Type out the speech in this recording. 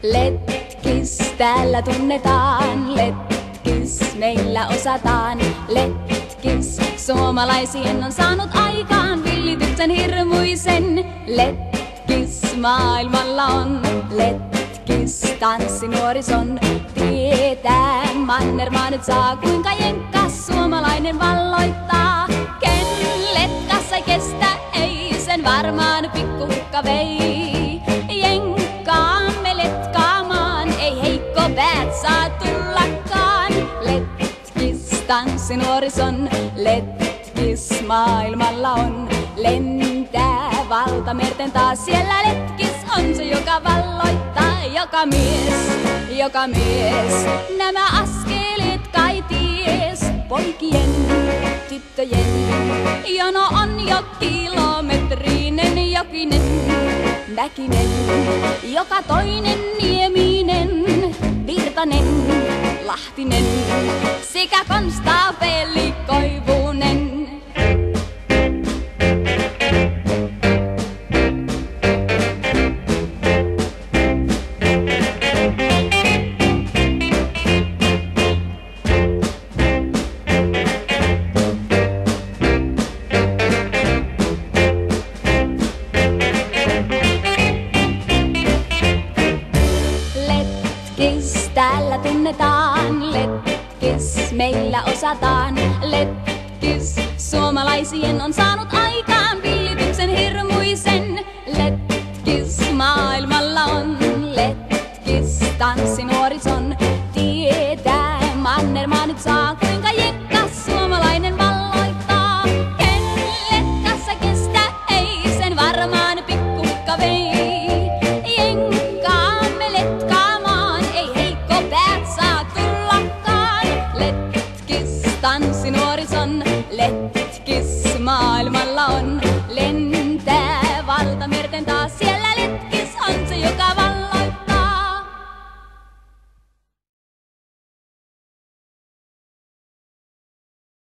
Letkis täällä tunnetaan, letkis meillä osataan. Letkis suomalaisien on saanut aikaan villityksen hirmuisen. Letkis maailmalla on, letkis tanssinuorison. Tietää mannermaa nyt saa, kuinka jenkkas suomalainen valloittaa. Ken letkas ei kestä, ei sen varmaan pikkuhukka vei. Jenkkaamme letkaamaan, ei heikko päät saa tullakaan. Letkis tanssinuorison, letkis maailmalla on. Lentää valtamerten taas, siellä letkis on se, joka valloittaa. Joka mies, nämä askeleet kai ties. Poikien, tyttöjen, jono on jo kilometrinen, jokinen, mäkinen, joka toinen nieminen, virtanen, lahtinen, sekä konstaapeli Koivunen. Letkis täällä tunnetaan, letkis meillä osataan. Letkis suomalaisien on saanut aikaan villityksen hirmuisen. Letkis maailmalla on, letkis tanssinuorison. Tietää mannermaa nyt saa, kuinka jenkkas suomalainen valloittaa. Ken letkassa kestä, ei sen varmaan pikkuhukka vei. Tanssinuorison, letkis maailmalla on.